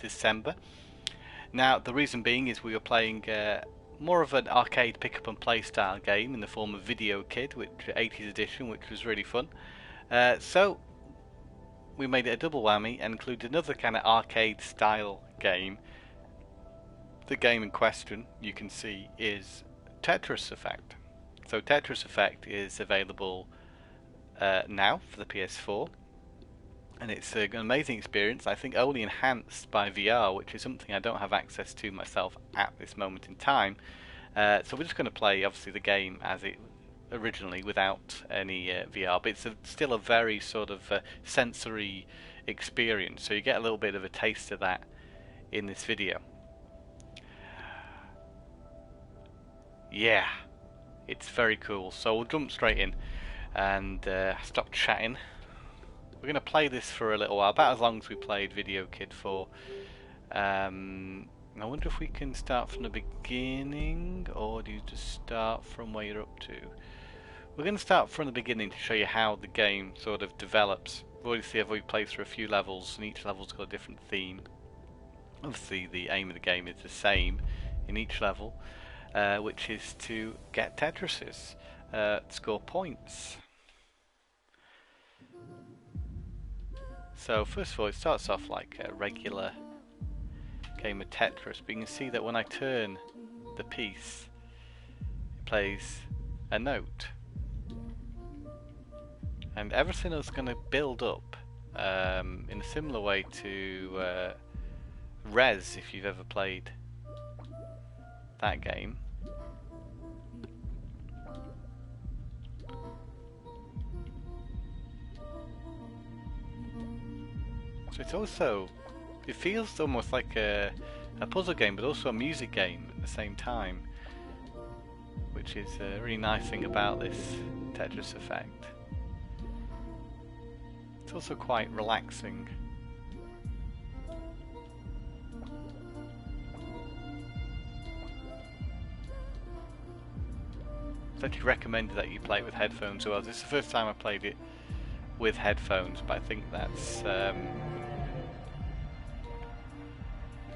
December. Now, the reason being is we were playing more of an arcade pick up and play style game in the form of Video Kid, which 80s edition, which was really fun. So we made it a double whammy and included another kind of arcade style game. The game in question, you can see, is Tetris Effect. So Tetris Effect is available now for the PS4, and it's an amazing experience. I think only enhanced by VR, which is something I don't have access to myself at this moment in time. So we're just going to play, obviously, the game as it originally without any VR, but it's still a very sort of sensory experience. So you get a little bit of a taste of that in this video. Yeah, it's very cool. So we'll jump straight in and stop chatting. We're going to play this for a little while, about as long as we played Video Kid for. I wonder if we can start from the beginning, or do you just start from where you're up to? We're going to start from the beginning to show you how the game sort of develops. Obviously, I've already played through a few levels, and each level's got a different theme. Obviously, the aim of the game is the same in each level, which is to get Tetrises, score points. So first of all, it starts off like a regular game of Tetris, but you can see that when I turn the piece, it plays a note, and everything is going to build up in a similar way to Res, if you've ever played that game. So it's also, it feels almost like a puzzle game, but also a music game at the same time, which is a really nice thing about this Tetris Effect. It's also quite relaxing. It's actually recommended that you play it with headphones as well. This is the first time I played it with headphones, but I think that's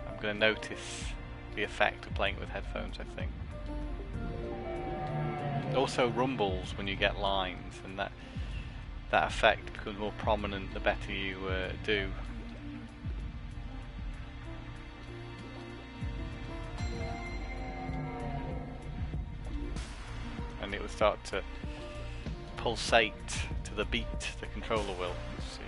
I'm going to notice the effect of playing it with headphones, I think. It also rumbles when you get lines, and that effect becomes more prominent the better you do. And it will start to pulsate to the beat the controller will. Let's see.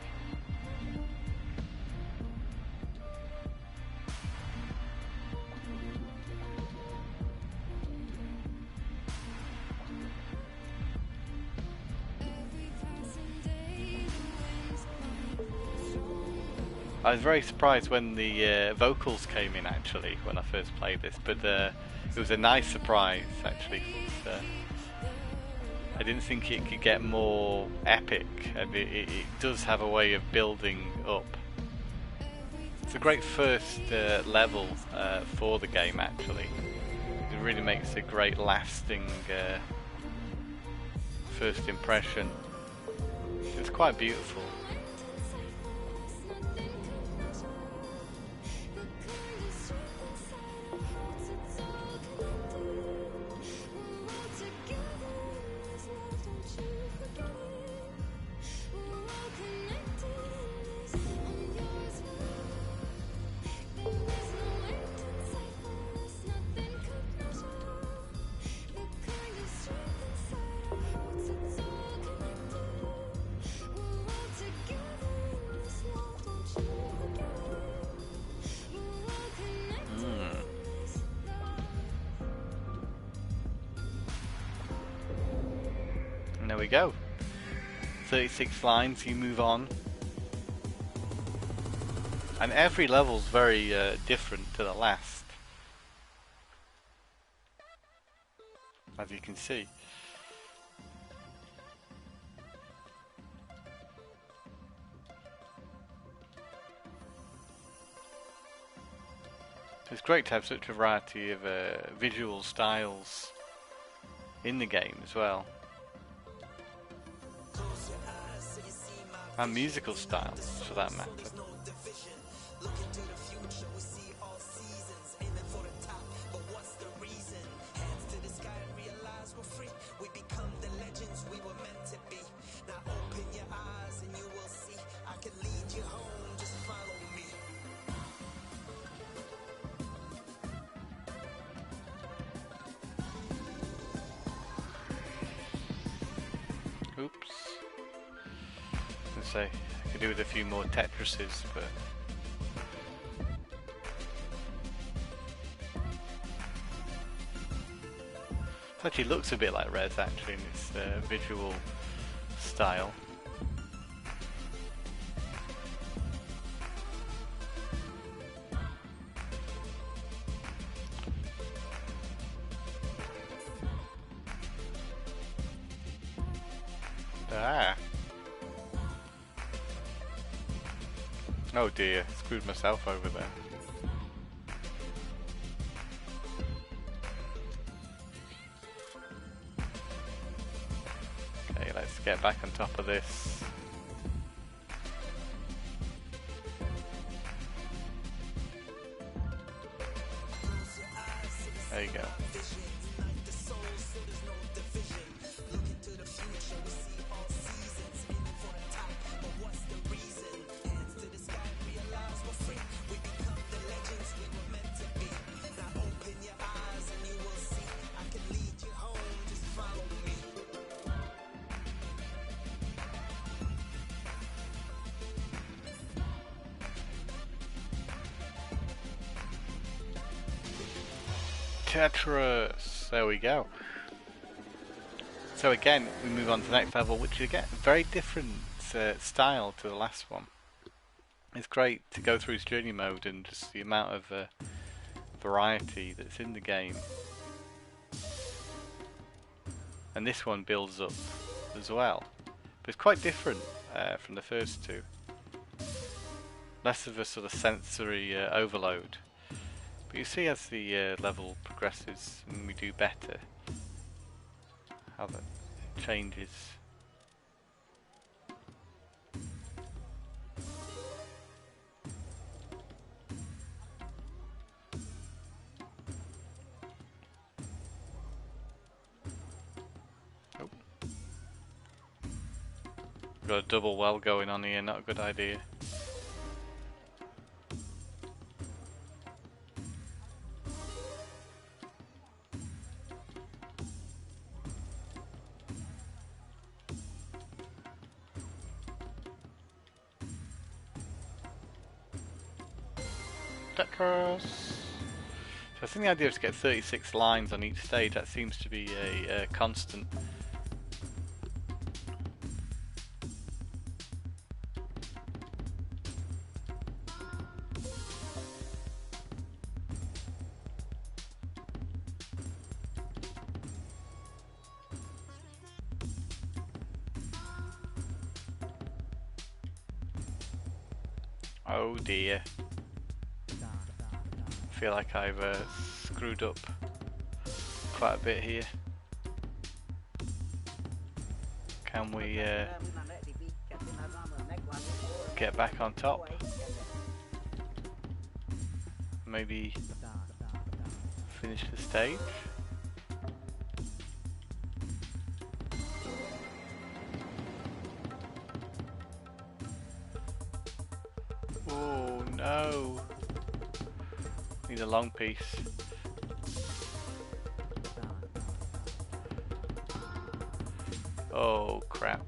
I was very surprised when the vocals came in, actually, when I first played this, but it was a nice surprise, actually. I didn't think it could get more epic, and it does have a way of building up. It's a great first level for the game, actually. It really makes a great lasting first impression. It's quite beautiful. And there we go. 36 lines, you move on. And every level's very different to the last, as you can see. It's great to have such a variety of visual styles in the game as well. And musical styles, for that matter. gonna say I could do with a few more Tetrises, but it actually looks a bit like Res actually in its visual style. Ah. Oh dear, screwed myself over there. Okay, let's get back on top of this. There you go. Tetris! There we go. So again, we move on to the next level, which is again very different style to the last one. It's great to go through journey mode and just the amount of variety that's in the game. And this one builds up as well. But it's quite different from the first two. Less of a sort of sensory overload. But you see as the level progresses and we do better, how that changes. Oh. Got a double well going on here, not a good idea. Tetris. So I think the idea is to get 36 lines on each stage. That seems to be a constant. Oh dear. I feel like I've screwed up quite a bit here. Can we get back on top? Maybe finish the stage? Oh no! Need a long piece. Oh crap.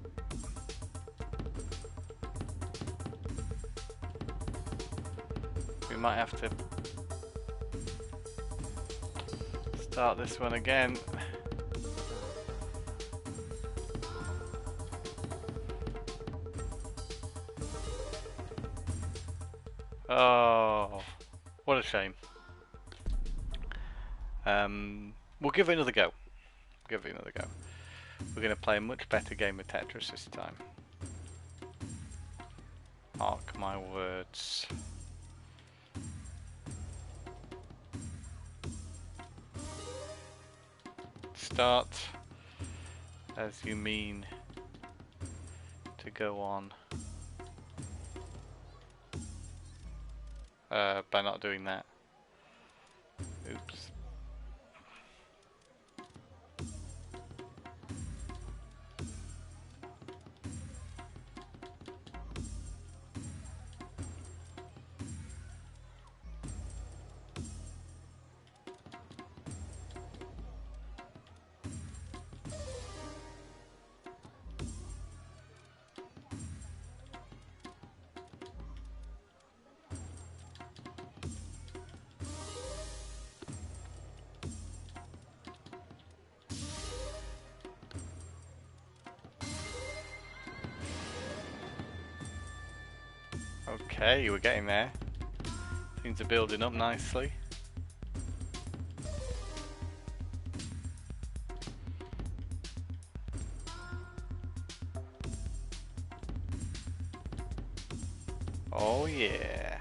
We might have to start this one again. Oh, what a shame. We'll give it another go. Give it another go. We're going to play a much better game of Tetris this time. Mark my words. Start as you mean to go on. By not doing that. Oops. Okay, we're getting there. Things are building up nicely. Oh yeah.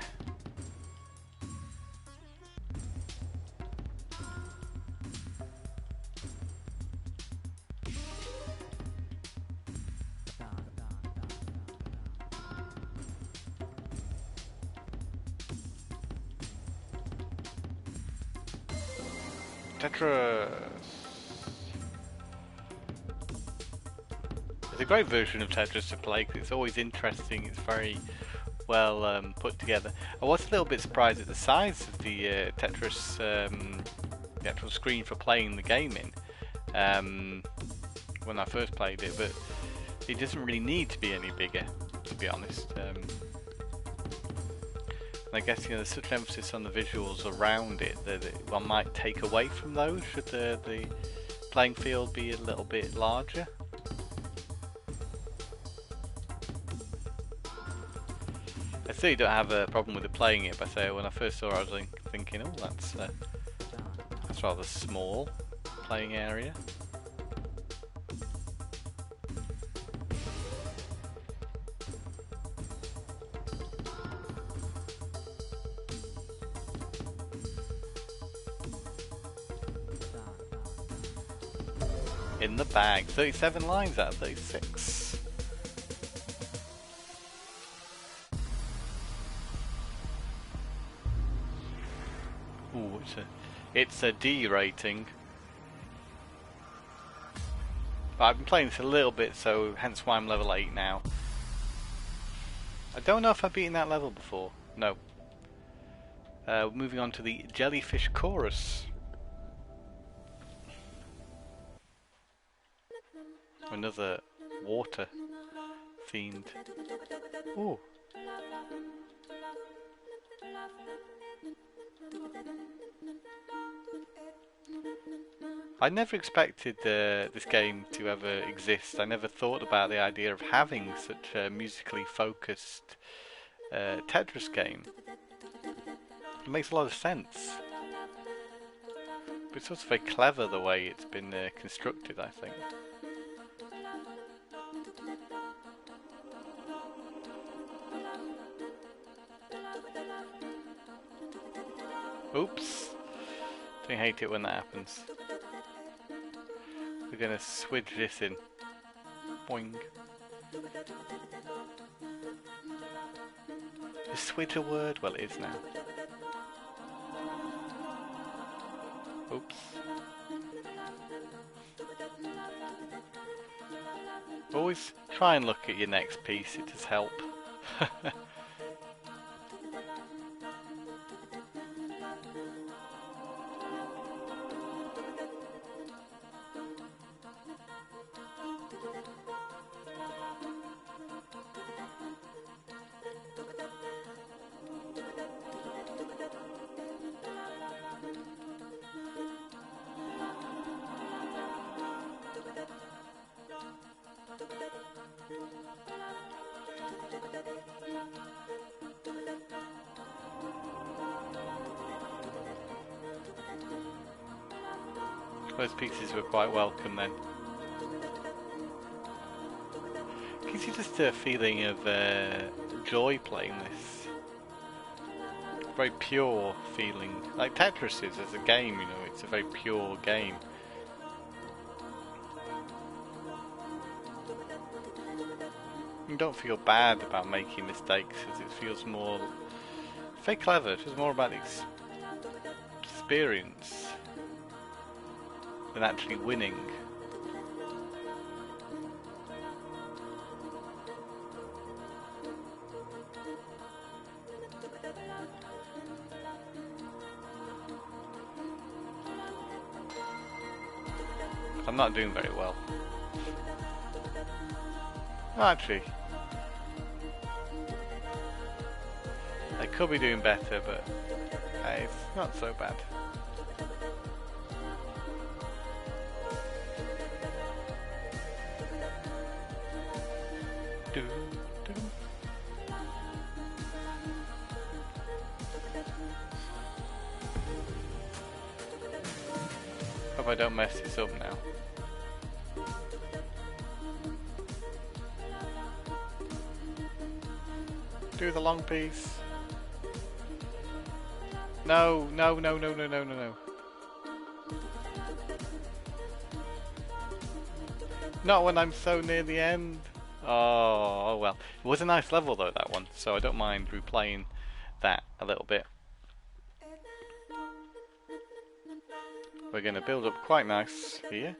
Tetris. It's a great version of Tetris to play because it's always interesting. It's very well put together. I was a little bit surprised at the size of the Tetris, the actual screen for playing the game in, when I first played it, but it doesn't really need to be any bigger, to be honest. I guess there's such emphasis on the visuals around it that one might take away from those should the playing field be a little bit larger. I still don't have a problem with it playing it, but when I first saw it I was thinking, oh, that's rather small playing area. In the bag, 37 lines out of 36. Ooh, it's a D rating. But I've been playing this a little bit, so hence why I'm level 8 now. I don't know if I've beaten that level before. No. Moving on to the Jellyfish Chorus. Another water themed. Ooh. I never expected this game to ever exist. I never thought about the idea of having such a musically focused Tetris game. It makes a lot of sense. But it's also very clever the way it's been constructed, I think. Oops. Don't hate it when that happens. We're gonna switch this in. Boing. Is switch a word? Well, it is now. Oops. Always try and look at your next piece, it does help. Those pieces were quite welcome then. Gives you just a feeling of joy playing this. Very pure feeling. Like Tetris is as a game, you know, it's a very pure game. You don't feel bad about making mistakes, as it feels more... It's very clever, it feels more about the experience than actually winning. I'm not doing very well. Actually, I could be doing better, but it's not so bad. Hope I don't mess this up now. Do the long piece. No, no, no, no, no, no, no, no. Not when I'm so near the end. Oh well. It was a nice level though, that one, so I don't mind replaying that a little bit. We're going to build up quite nice here.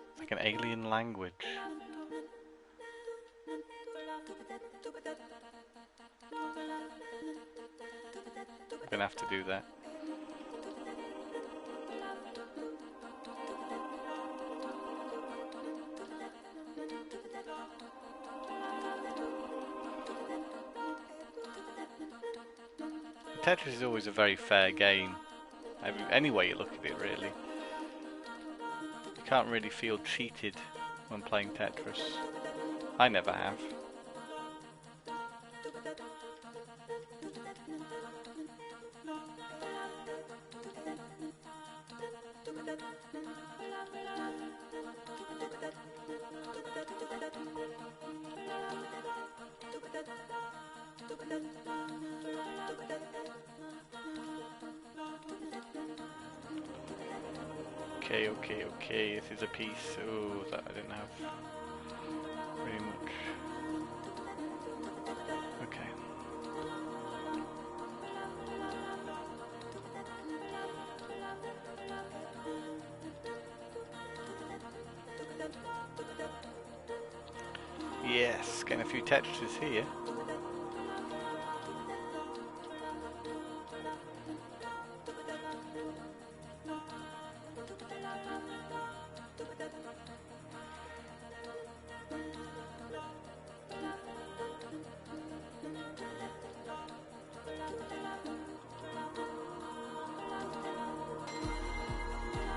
It's like an alien language. I'm gonna have to do that. Tetris is always a very fair game. Any way you look at it, really. You can't really feel cheated when playing Tetris. I never have. Okay, this is a piece, oh, that I didn't have very much. Okay. Yes, getting a few Tetris here.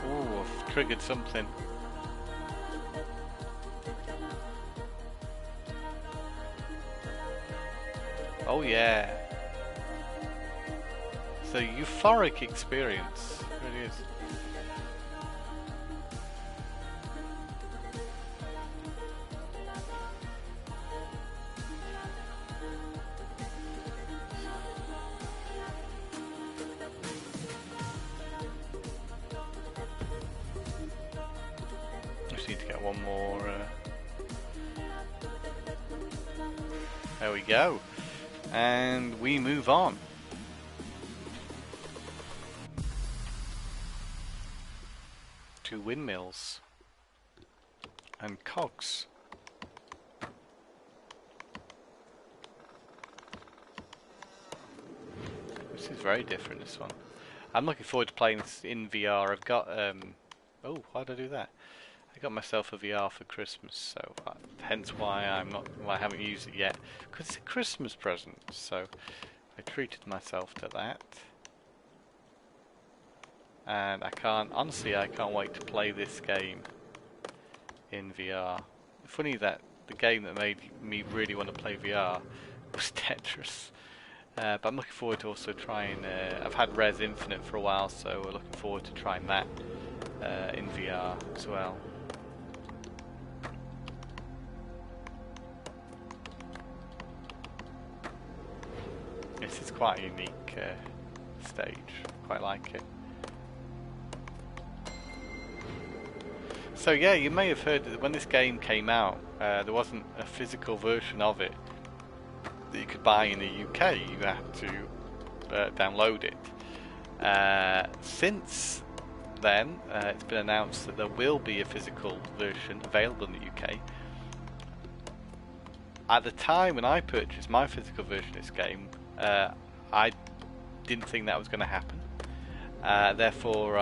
Ooh, I've triggered something. Oh yeah. It's a euphoric experience. It really is. Just need to get one more. There we go. And we move on. To windmills and cogs. This is very different, this one. I'm looking forward to playing this in VR. I've got oh, why did I do that? I got myself a VR for Christmas, so hence why I haven't used it yet, because it's a Christmas present. So I treated myself to that, and I can't wait to play this game in VR. Funny that the game that made me really want to play VR was Tetris, but I'm looking forward to also trying. I've had Res Infinite for a while, so we're looking forward to trying that in VR as well. This is quite a unique stage. Quite like it. So yeah, you may have heard that when this game came out, there wasn't a physical version of it that you could buy in the UK. You had to download it. Since then, it's been announced that there will be a physical version available in the UK. At the time when I purchased my physical version of this game, I didn't think that was going to happen. Therefore,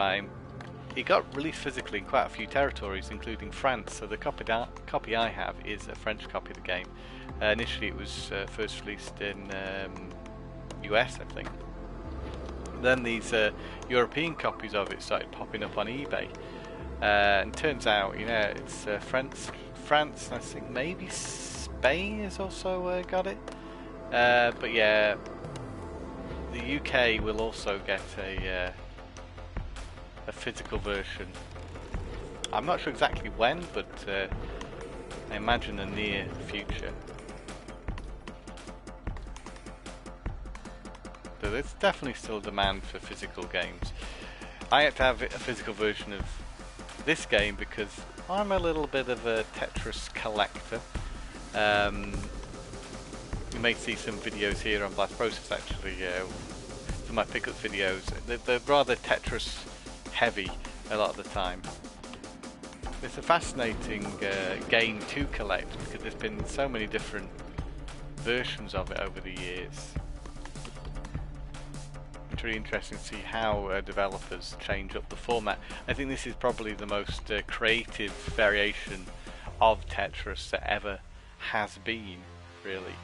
it got released physically in quite a few territories, including France. So the copy I have is a French copy of the game. Initially, it was first released in US, I think. Then these European copies of it started popping up on eBay. And turns out, you know, it's France, and I think maybe Spain has also got it. But yeah, the UK will also get a physical version. I'm not sure exactly when, but I imagine the near future. So there's definitely still demand for physical games. I had to have a physical version of this game because I'm a little bit of a Tetris collector. You may see some videos here on Blast Process actually for my pickup videos. They're rather Tetris heavy a lot of the time. It's a fascinating game to collect because there's been so many different versions of it over the years. It's really interesting to see how developers change up the format. I think this is probably the most creative variation of Tetris that ever has been, really.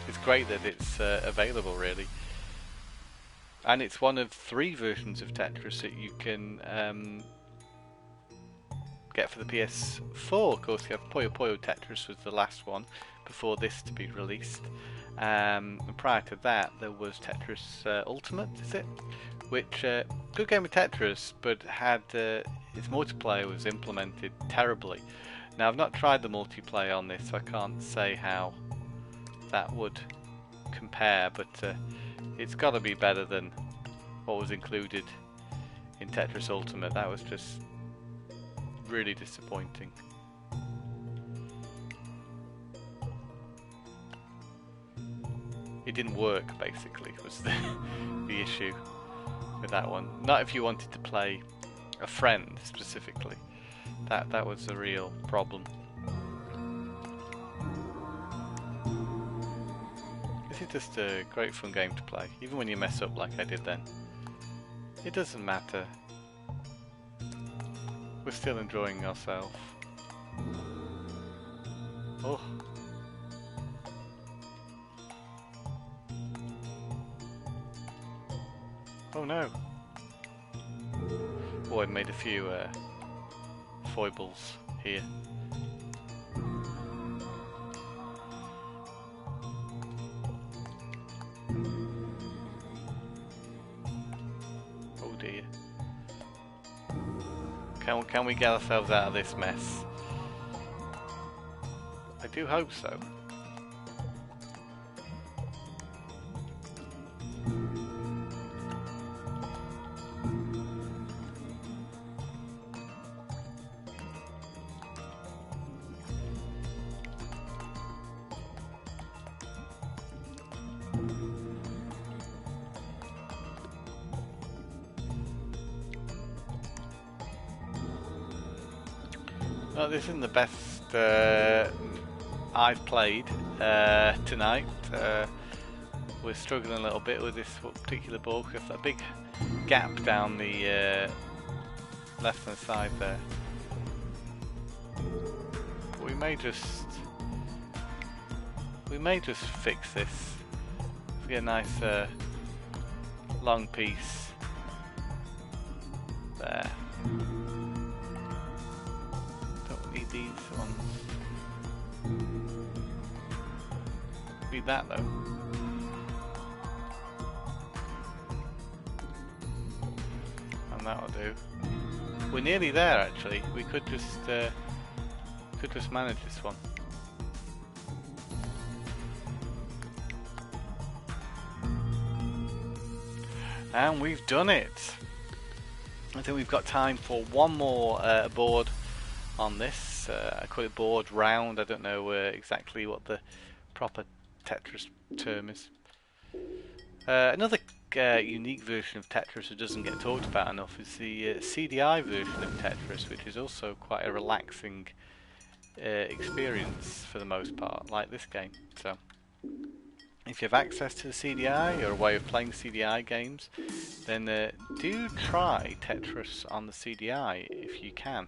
It's great that it's available, really. And it's one of 3 versions of Tetris that you can get for the PS4. Of course, you have Puyo Puyo Tetris was the last one before this to be released. And prior to that, there was Tetris Ultimate, is it? Which, good game of Tetris, but had its multiplayer was implemented terribly. Now, I've not tried the multiplayer on this, so I can't say how that would compare, but it's got to be better than what was included in Tetris Ultimate. That was just really disappointing. It didn't work, basically, was the issue with that one. Not if you wanted to play a friend specifically. That was the real problem. This is just a great fun game to play, even when you mess up like I did then. It doesn't matter. We're still enjoying ourselves. Oh. Oh no. Oh, I've made a few foibles here. Oh dear. Can we get ourselves out of this mess? I do hope so. No, this isn't the best I've played tonight. We're struggling a little bit with this particular ball because that big gap down the left hand side there. But we may just fix this. Let's get a nice long piece there. These ones. Need that though. And that'll do. We're nearly there actually. We could just manage this one. And we've done it. I think we've got time for one more board on this. I call it board round. I don't know exactly what the proper Tetris term is. Another unique version of Tetris that doesn't get talked about enough is the CDI version of Tetris, which is also quite a relaxing experience for the most part, like this game. So, if you have access to the CDI or a way of playing CDI games, then do try Tetris on the CDI if you can.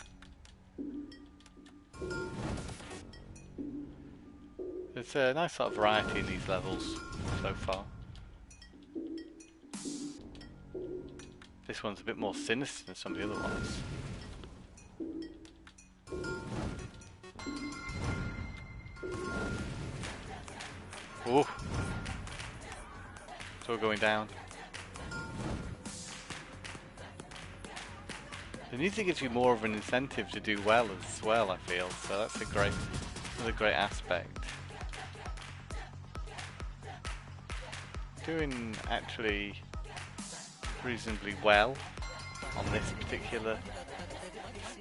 There's a nice sort of variety in these levels so far. This one's a bit more sinister than some of the other ones. Ooh. It's all going down. The music gives you more of an incentive to do well as well, I feel, so that's another great aspect. Doing actually reasonably well on this particular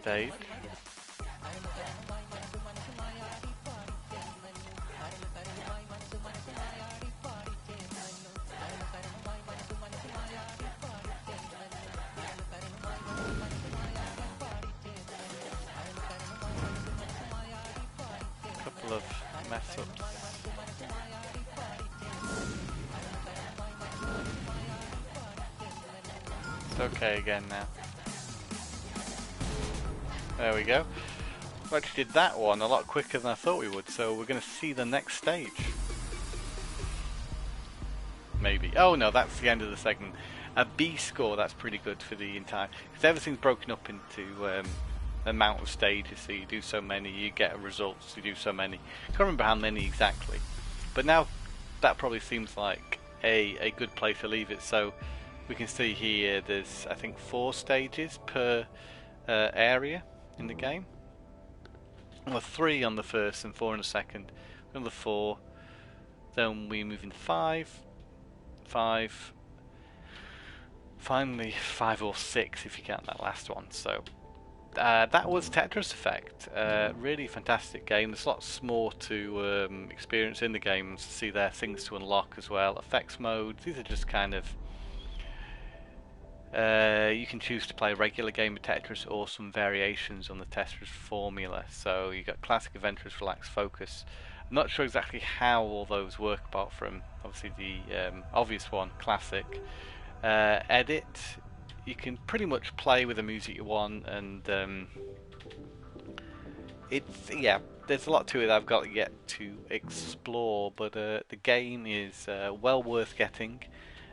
stage. Couple of mess ups. It's okay again now. There we go. We actually did that one a lot quicker than I thought we would, so we're going to see the next stage. Maybe. Oh no, that's the end of the segment. A B score, that's pretty good for the entire... Because everything's broken up into amount of stages, so you do so many, you get results, you do so many. I can't remember how many exactly. But now that probably seems like a good place to leave it. So we can see here there's, I think, 4 stages per area in the game. Well, 3 on the first and 4 on the second. Another 4. Then we move in 5. 5. Finally 5 or 6 if you count that last one. So that was Tetris Effect. Really fantastic game. There's lots more to experience in the game. See there, things to unlock as well. Effects modes. These are just kind of... you can choose to play a regular game of Tetris or some variations on the Tetris formula. So you got classic, adventurous, relaxed, focus. I'm not sure exactly how all those work apart from obviously the obvious one, classic. Edit, you can pretty much play with the music you want, and yeah, there's a lot to it I've got yet to explore, but the game is well worth getting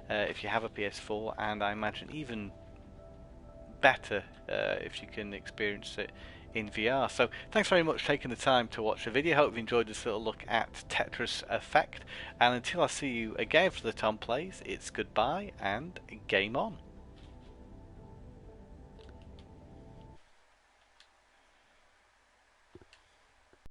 if you have a PS4, and I imagine even better if you can experience it in VR. So thanks very much for taking the time to watch the video. Hope you enjoyed this little look at Tetris Effect, and until I see you again for the Tom Plays, it's goodbye and game on.